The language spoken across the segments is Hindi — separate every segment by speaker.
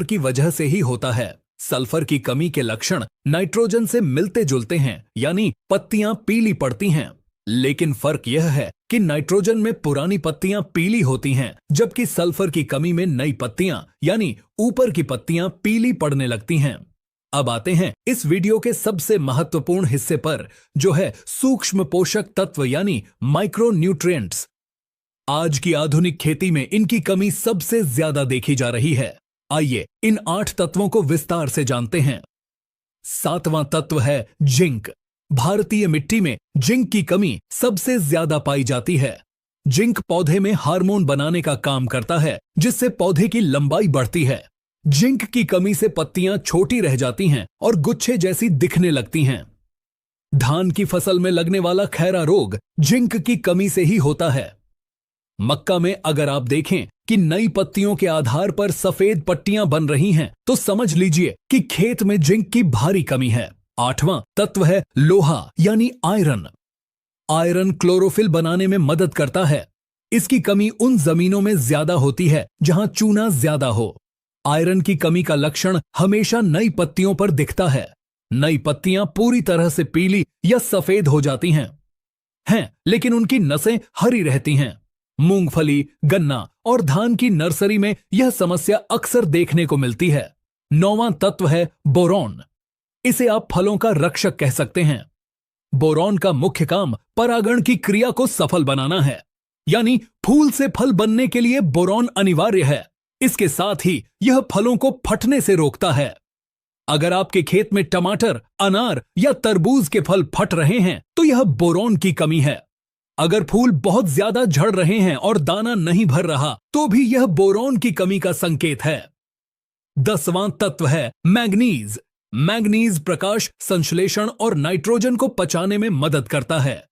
Speaker 1: की वजह से ही होता है। सल्फर की कमी के लक्षण नाइट्रोजन से मिलते जुलते हैं, यानी पत्तियां पीली पड़ती हैं। लेकिन फर्क यह है कि नाइट्रोजन में पुरानी पत्तियां पीली होती हैं, जबकि सल्फर की कमी में नई पत्तियां यानी ऊपर की पत्तियां पीली पड़ने लगती हैं। अब आते हैं इस वीडियो के सबसे महत्वपूर्ण हिस्से पर, जो है सूक्ष्म पोषक तत्व यानी माइक्रो न्यूट्रिएंट्स। आज की आधुनिक खेती में इनकी कमी सबसे ज्यादा देखी जा रही है। आइए इन 8 तत्वों को विस्तार से जानते हैं। 7वां तत्व है जिंक। भारतीय मिट्टी में जिंक की कमी सबसे ज्यादा पाई जाती है। जिंक पौधे में हार्मोन बनाने का काम करता है, जिससे पौधे की लंबाई बढ़ती है। जिंक की कमी से पत्तियां छोटी रह जाती हैं और गुच्छे जैसी दिखने लगती हैं। धान की फसल में लगने वाला खैरा रोग जिंक की कमी से ही होता है। मक्का में अगर आप देखें कि नई पत्तियों के आधार पर सफेद पट्टियां बन रही हैं, तो समझ लीजिए कि खेत में जिंक की भारी कमी है। 8वां तत्व है लोहा यानी आयरन। आयरन क्लोरोफिल बनाने में मदद करता है। इसकी कमी उन जमीनों में ज्यादा होती है जहां चूना ज्यादा हो। आयरन की कमी का लक्षण हमेशा नई पत्तियों पर दिखता है। नई पत्तियां पूरी तरह से पीली या सफेद हो जाती हैं, लेकिन उनकी नसें हरी रहती हैं। मूंगफली, गन्ना और धान की नर्सरी में यह समस्या अक्सर देखने को मिलती है। 9वां तत्व है बोरॉन। इसे आप फलों का रक्षक कह सकते हैं। बोरॉन का मुख्य काम परागण की क्रिया को सफल बनाना है, यानी फूल से फल बनने के लिए बोरॉन अनिवार्य है। इसके साथ ही यह फलों को फटने से रोकता है। अगर आपके खेत में टमाटर, अनार या तरबूज के फल फट रहे हैं, तो यह बोरॉन की कमी है। अगर फूल बहुत ज्यादा झड़ रहे हैं और दाना नहीं भर रहा, तो भी यह बोरॉन की कमी का संकेत है। 10वां तत्व है मैग्नीज। मैग्नीज प्रकाश संश्लेषण और नाइट्रोजन को पचाने में मदद करता है।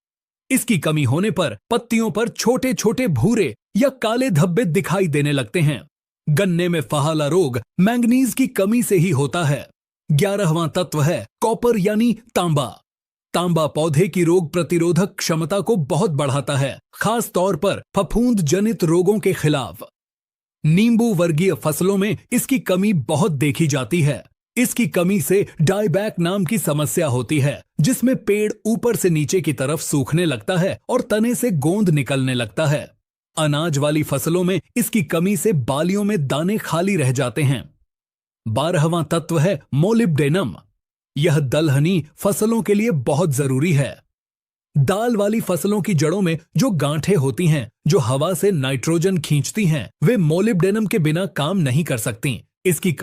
Speaker 1: इसकी कमी होने पर पत्तियों पर छोटे छोटे भूरे या काले धब्बे दिखाई देने लगते हैं। गन्ने में फहाला रोग मैग्नीज की कमी से ही होता है। 11वां तत्व है कॉपर यानी तांबा। तांबा पौधे की रोग प्रतिरोधक क्षमता को बहुत बढ़ाता है, खास तौर पर फफूंद जनित रोगों के खिलाफ। नींबू वर्गीय फसलों में इसकी कमी बहुत देखी जाती है। इसकी कमी से डायबैक नाम की समस्या होती है, जिसमें पेड़ ऊपर से नीचे की तरफ सूखने लगता है और तने से गोंद निकलने लगता है। अनाज वाली फसलों में इसकी कमी से बालियों में दाने खाली रह जाते हैं। 12वां तत्व है मोलिब्डेनम। यह दलहनी फसलों के लिए बहुत जरूरी है। दाल वाली फसलों की जड़ों में जो गांठें होती हैं, जो हवा से नाइट्रोजन खींचती हैं, वे मोलिब्डेनम के बिना काम नहीं कर सकती। इसकी